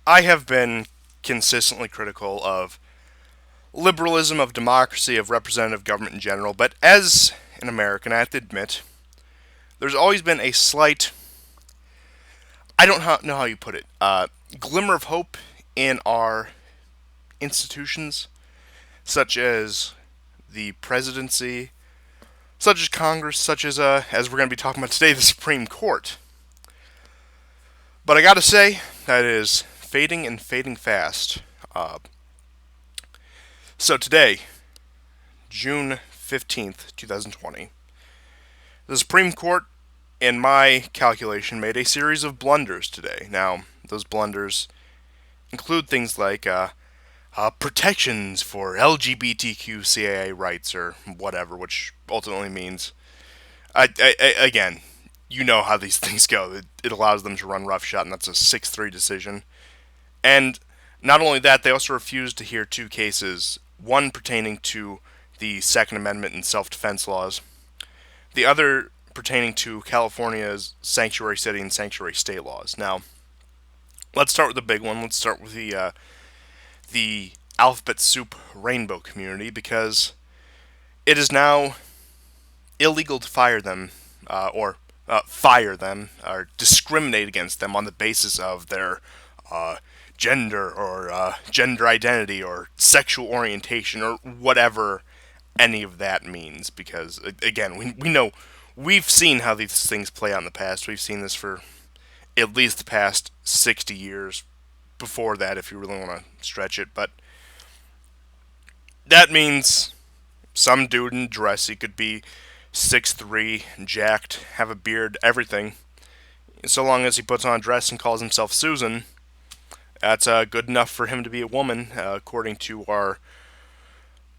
I have been consistently critical of liberalism, of democracy, of representative government in general, but as an American, I have to admit, there's always been a slight, I don't know how you put it, glimmer of hope in our institutions, such as the presidency, such as Congress, such as we're going to be talking about today, the Supreme Court. But I gotta say, that is fading and fading fast. Uh, so today, June 15th, 2020, the Supreme Court, in my calculation, made a series of blunders today. Now, those blunders include things like protections for LGBTQCAA rights or whatever, which ultimately means, again, you know how these things go. It allows them to run roughshod, and that's a 6-3 decision. And not only that, they also refused to hear two cases, one pertaining to the Second Amendment and self-defense laws, the other pertaining to California's sanctuary city and sanctuary state laws. Now, let's start with the big one. Let's start with the alphabet soup rainbow community, because it is now illegal to fire them or discriminate against them on the basis of their uh, gender or gender identity or sexual orientation or whatever any of that means. Because again, we know, we've seen how these things play out in the past. We've seen this for at least the past 60 years. Before that, if you really want to stretch it, but that means some dude in a dress, he could be 6'3", jacked, have a beard, everything. So long as he puts on a dress and calls himself Susan, that's good enough for him to be a woman, according to our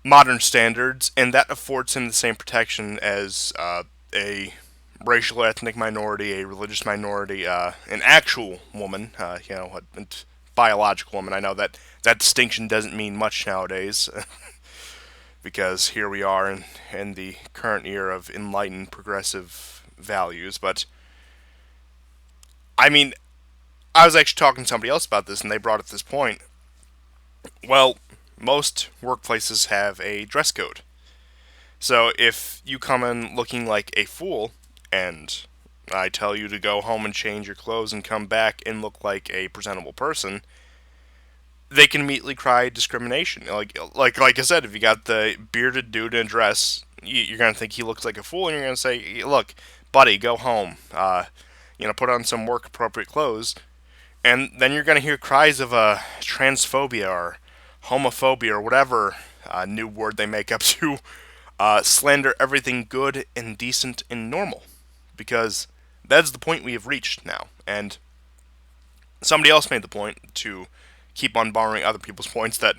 modern standards, and that affords him the same protection as a racial or ethnic minority, a religious minority, an actual woman, a biological woman. I know that that distinction doesn't mean much nowadays, because here we are in the current era of enlightened progressive values. But I mean, I was actually talking to somebody else about this, and they brought up this point. Well, most workplaces have a dress code. So if you come in looking like a fool, and I tell you to go home and change your clothes and come back and look like a presentable person, they can immediately cry discrimination. Like I said, if you got the bearded dude in a dress, you're gonna think he looks like a fool, and you're gonna say, "Look, buddy, go home. Put on some work appropriate clothes." And then you're gonna hear cries of transphobia or homophobia or whatever new word they make up to slander everything good and decent and normal, because that's the point we have reached now. And somebody else made the point, to keep on borrowing other people's points, that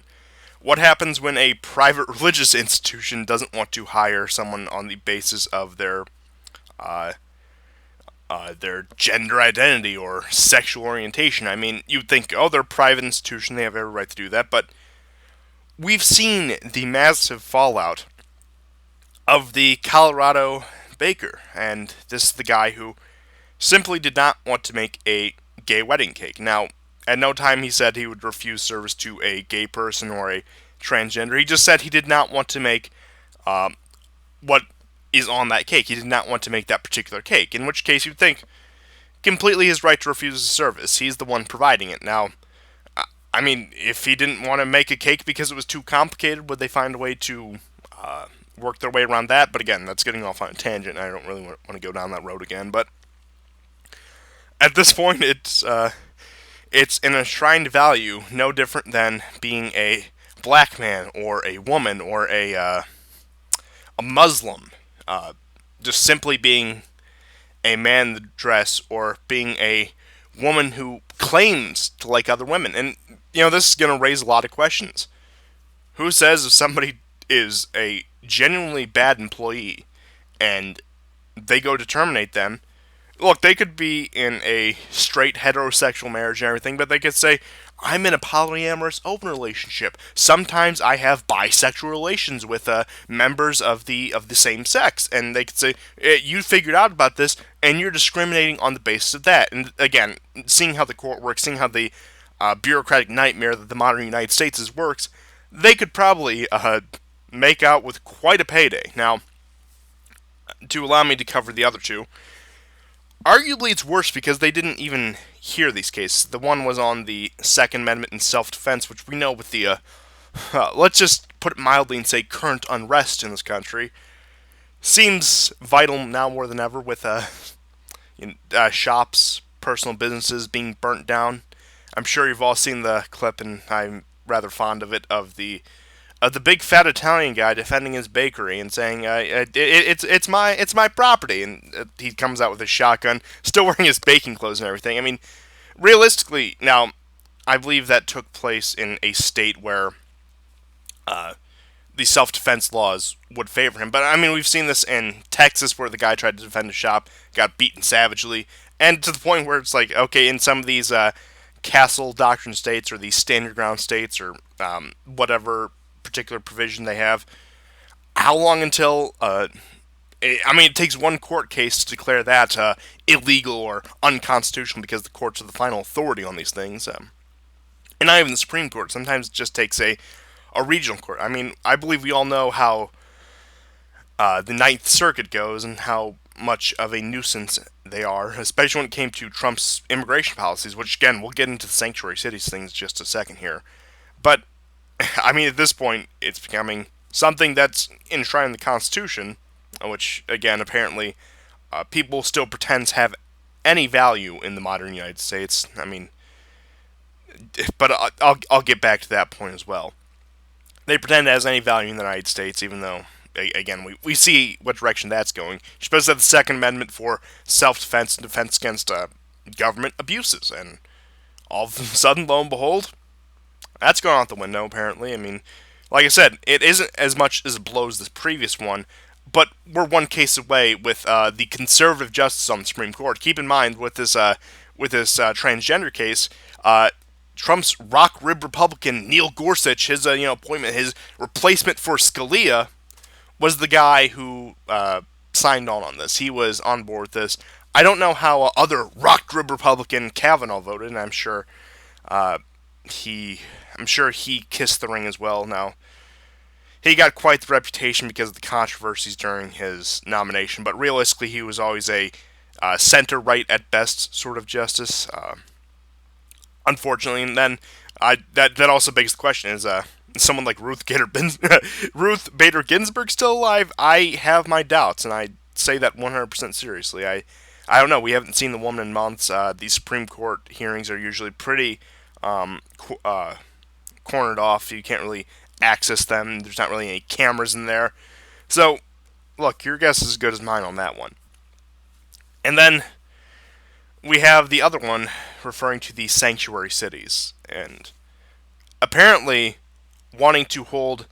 what happens when a private religious institution doesn't want to hire someone on the basis of uh, their gender identity or sexual orientation. I mean, you'd think, oh, they're a private institution, they have every right to do that, but we've seen the massive fallout of the Colorado baker, and this is the guy who simply did not want to make a gay wedding cake. Now, at no time he said he would refuse service to a gay person or a transgender. He just said he did not want to make what is on that cake. He did not want to make that particular cake. In which case, you'd think, completely his right to refuse the service. He's the one providing it. Now, I mean, if he didn't want to make a cake because it was too complicated, would they find a way to work their way around that? But again, that's getting off on a tangent, and I don't really want to go down that road again. But at this point, it's an enshrined value, no different than being a black man or a woman or a Muslim. Just simply being a man in the dress, or being a woman who claims to like other women. And, this is going to raise a lot of questions. Who says if somebody is a genuinely bad employee and they go to terminate them? Look, they could be in a straight heterosexual marriage and everything, but they could say, I'm in a polyamorous open relationship. Sometimes I have bisexual relations with members of the same sex, and they could say, you figured out about this, and you're discriminating on the basis of that. And again, seeing how the court works, seeing how the bureaucratic nightmare that the modern United States is works, they could probably make out with quite a payday. Now, to allow me to cover the other two, arguably it's worse because they didn't even hear these cases. The one was on the Second Amendment and self-defense, which we know with the, let's just put it mildly and say current unrest in this country, seems vital now more than ever with shops, personal businesses being burnt down. I'm sure you've all seen the clip, and I'm rather fond of it, of the big fat Italian guy defending his bakery and saying it's my property, and he comes out with his shotgun, still wearing his baking clothes and everything. I mean, realistically, now I believe that took place in a state where the self-defense laws would favor him. But I mean, we've seen this in Texas where the guy tried to defend a shop, got beaten savagely, and to the point where it's like, okay, in some of these castle doctrine states or these stand your ground states or whatever particular provision they have, how long until it takes one court case to declare that illegal or unconstitutional because the courts are the final authority on these things. And not even the Supreme Court. Sometimes it just takes a regional court. I mean, I believe we all know how the Ninth Circuit goes and how much of a nuisance they are, especially when it came to Trump's immigration policies, which, again, we'll get into the sanctuary cities things just a second here. But, I mean, at this point, it's becoming something that's enshrined in the Constitution, which, again, apparently people still pretend to have any value in the modern United States. I mean, but I'll get back to that point as well. They pretend it has any value in the United States, even though, again, we see what direction that's going. You're supposed to have the Second Amendment for self-defense and defense against government abuses, and all of a sudden, lo and behold, that's gone out the window, apparently. I mean, like I said, it isn't as much as it blows this previous one, but we're one case away with the conservative justice on the Supreme Court. Keep in mind, with this transgender case, Trump's rock rib Republican Neil Gorsuch, his appointment, his replacement for Scalia, was the guy who signed on this. He was on board with this. I don't know how other rock rib Republican Kavanaugh voted, and I'm sure he kissed the ring as well. Now, he got quite the reputation because of the controversies during his nomination, but realistically, he was always a center-right at best sort of justice. Unfortunately, and then that also begs the question: is someone like Ruth Bader Ginsburg still alive? I have my doubts, and I say that 100% seriously. I don't know. We haven't seen the woman in months. These Supreme Court hearings are usually pretty cornered off. You can't really access them. There's not really any cameras in there. So, look, your guess is as good as mine on that one. And then we have the other one referring to the sanctuary cities, and apparently wanting to hold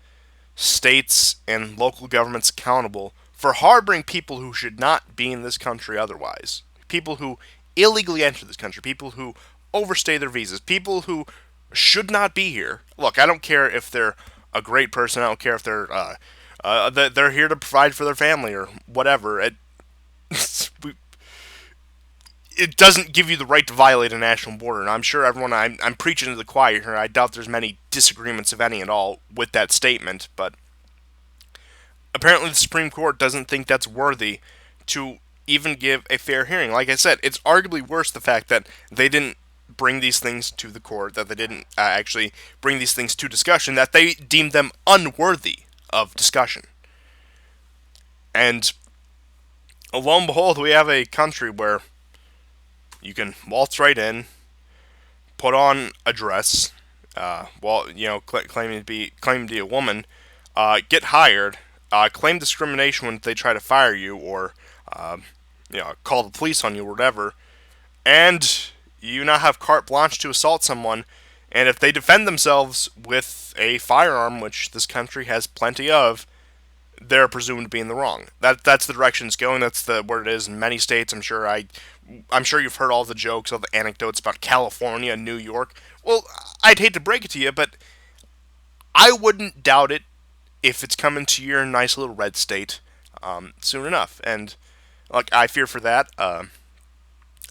states and local governments accountable for harboring people who should not be in this country otherwise. People who illegally enter this country, people who overstay their visas, people who should not be here. Look, I don't care if they're a great person, I don't care if they're here to provide for their family or whatever. It doesn't give you the right to violate a national border, and I'm sure I'm preaching to the choir here. I doubt there's many disagreements, if any at all, with that statement, but apparently the Supreme Court doesn't think that's worthy to even give a fair hearing. Like I said, it's arguably worse the fact that they didn't bring these things to the court, that they didn't actually bring these things to discussion, that they deemed them unworthy of discussion. And lo and behold, we have a country where you can waltz right in, put on a dress, claiming to be a woman, get hired, claim discrimination when they try to fire you or call the police on you or whatever, and you now have carte blanche to assault someone. And if they defend themselves with a firearm, which this country has plenty of, they're presumed to be in the wrong. That's the direction it's going. That's where it is in many states. I'm sure you've heard all the jokes, all the anecdotes about California and New York. Well, I'd hate to break it to you, but I wouldn't doubt it if it's coming to your nice little red state soon enough. And I fear for that.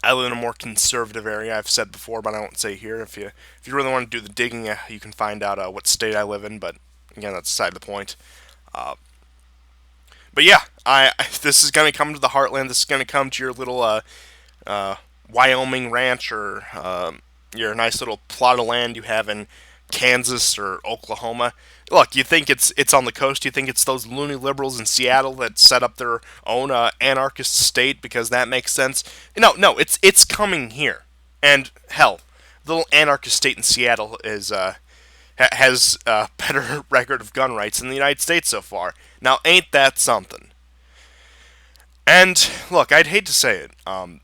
I live in a more conservative area. I've said before, but I won't say here. If you really want to do the digging, you can find out what state I live in. But again, that's aside the point. Uh, but yeah, this is going to come to the heartland. This is going to come to your little uh, Wyoming ranch or your nice little plot of land you have in Kansas or Oklahoma. Look, you think it's on the coast. You think it's those loony liberals in Seattle that set up their own anarchist state because that makes sense. No, it's coming here. And hell, the little anarchist state in Seattle has a better record of gun rights in the United States so far. Now, ain't that something? And look, I'd hate to say it, and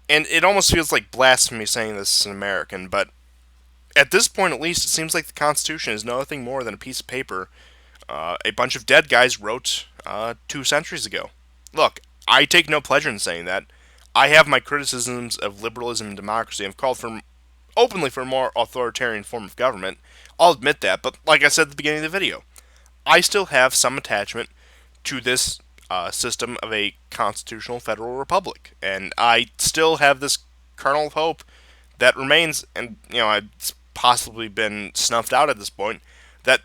it almost feels like blasphemy saying this as an American, but at this point, at least, it seems like the Constitution is nothing more than a piece of paper a bunch of dead guys wrote 2 centuries ago. Look, I take no pleasure in saying that. I have my criticisms of liberalism and democracy. I've called for openly for a more authoritarian form of government. I'll admit that, but like I said at the beginning of the video, I still have some attachment to this system of a constitutional federal republic, and I still have this kernel of hope that remains, and it's possibly been snuffed out at this point, that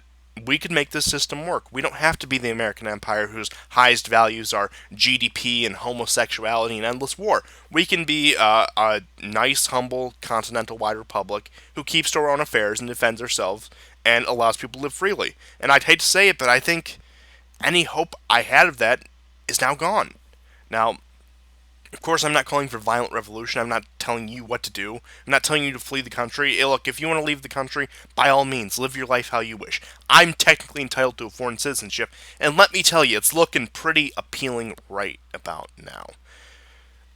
we could make this system work. We don't have to be the American empire whose highest values are GDP and homosexuality and endless war. We can be a nice, humble, continental-wide republic who keeps to our own affairs and defends ourselves and allows people to live freely. And I'd hate to say it, but I think any hope I had of that is now gone. Now, of course, I'm not calling for violent revolution. I'm not telling you what to do. I'm not telling you to flee the country. Look, if you want to leave the country, by all means, live your life how you wish. I'm technically entitled to a foreign citizenship, and let me tell you, it's looking pretty appealing right about now.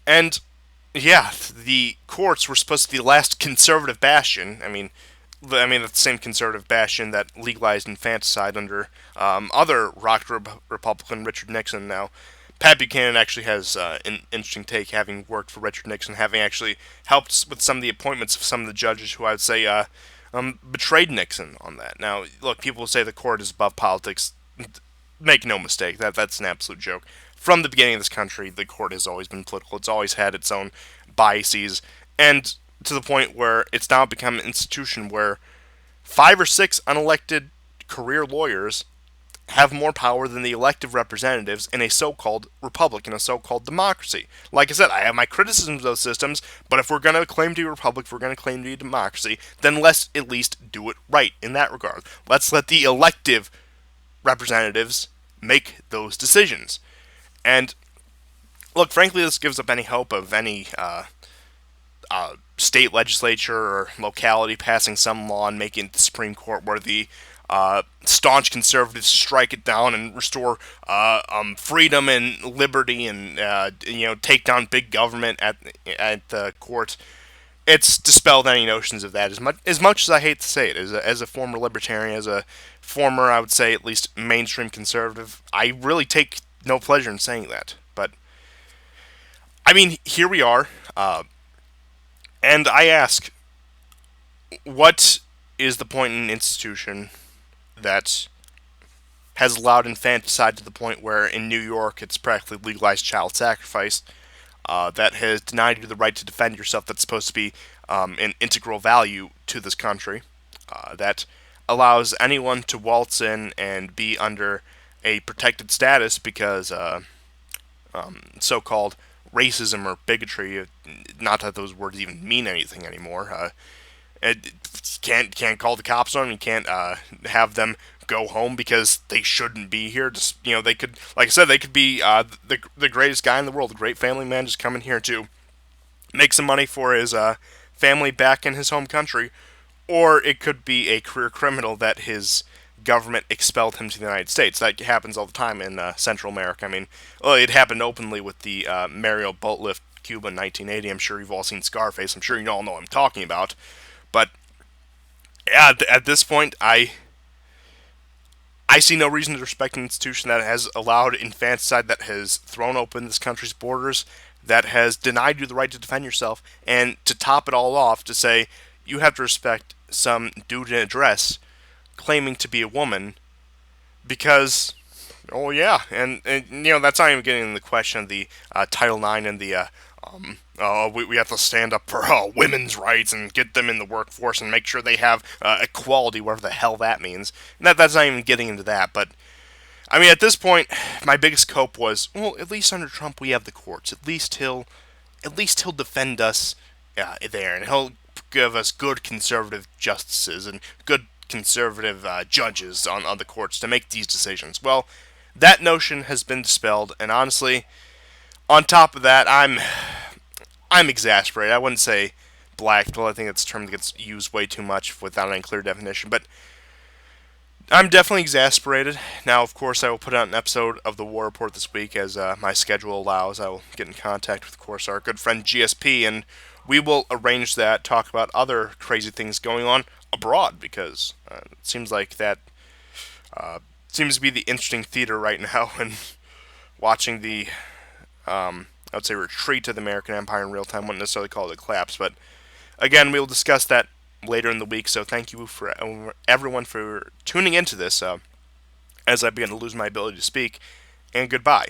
And, yeah, the courts were supposed to be the last conservative bastion. The same conservative bastion that legalized infanticide under other rock Republican Richard Nixon. Now, Pat Buchanan actually has an interesting take, having worked for Richard Nixon, having actually helped with some of the appointments of some of the judges who I would say betrayed Nixon on that. Now, look, people say the court is above politics. Make no mistake, that's an absolute joke. From the beginning of this country, the court has always been political. It's always had its own biases, and to the point where it's now become an institution where 5 or 6 unelected career lawyers have more power than the elective representatives in a so-called republic, in a so-called democracy. Like I said, I have my criticisms of those systems, but if we're going to claim to be a republic, if we're going to claim to be a democracy, then let's at least do it right in that regard. Let's let the elective representatives make those decisions. And look, frankly, this gives up any hope of any state legislature or locality passing some law and making it the Supreme Court where the staunch conservatives strike it down and restore freedom and liberty and take down big government at the court. It's dispelled any notions of that. As much as I hate to say it, as a former libertarian, as a former, I would say at least mainstream conservative, I really take no pleasure in saying that. But I mean, here we are, and I ask, what is the point in an institution that has allowed infanticide to the point where in New York it's practically legalized child sacrifice, that has denied you the right to defend yourself, that's supposed to be an integral value to this country, that allows anyone to waltz in and be under a protected status because so-called racism or bigotry, not that those words even mean anything anymore, it can't call the cops on them. You can't have them go home because they shouldn't be here. Just they could, like I said, they could be the greatest guy in the world, a great family man, just coming here to make some money for his family back in his home country, or it could be a career criminal that his government expelled him to the United States. That happens all the time in Central America. I mean, well, it happened openly with the Mario boat lift Cuba in 1980. I'm sure you've all seen Scarface. I'm sure you all know what I'm talking about. But yeah, at this point, I see no reason to respect an institution that has allowed infanticide, that has thrown open this country's borders, that has denied you the right to defend yourself, and to top it all off, to say you have to respect some dude in a dress claiming to be a woman because, oh yeah, and that's not even getting into the question of the Title IX and the We have to stand up for women's rights and get them in the workforce and make sure they have equality, whatever the hell that means. And that's not even getting into that, but I mean, at this point, my biggest cope was, well, at least under Trump we have the courts. At least he'll defend us there, and he'll give us good conservative justices and good conservative judges on the courts to make these decisions. Well, that notion has been dispelled, and honestly, on top of that, I'm exasperated. I wouldn't say blacked. Well, I think that's a term that gets used way too much without any clear definition. But I'm definitely exasperated. Now, of course, I will put out an episode of the War Report this week as my schedule allows. I will get in contact with, of course, our good friend GSP, and we will arrange that, talk about other crazy things going on abroad, because it seems like that seems to be the interesting theater right now, and watching the I would say retreat to the American Empire in real time. Wouldn't necessarily call it a collapse, but again, we will discuss that later in the week. So thank you for everyone for tuning into this as I begin to lose my ability to speak, and goodbye.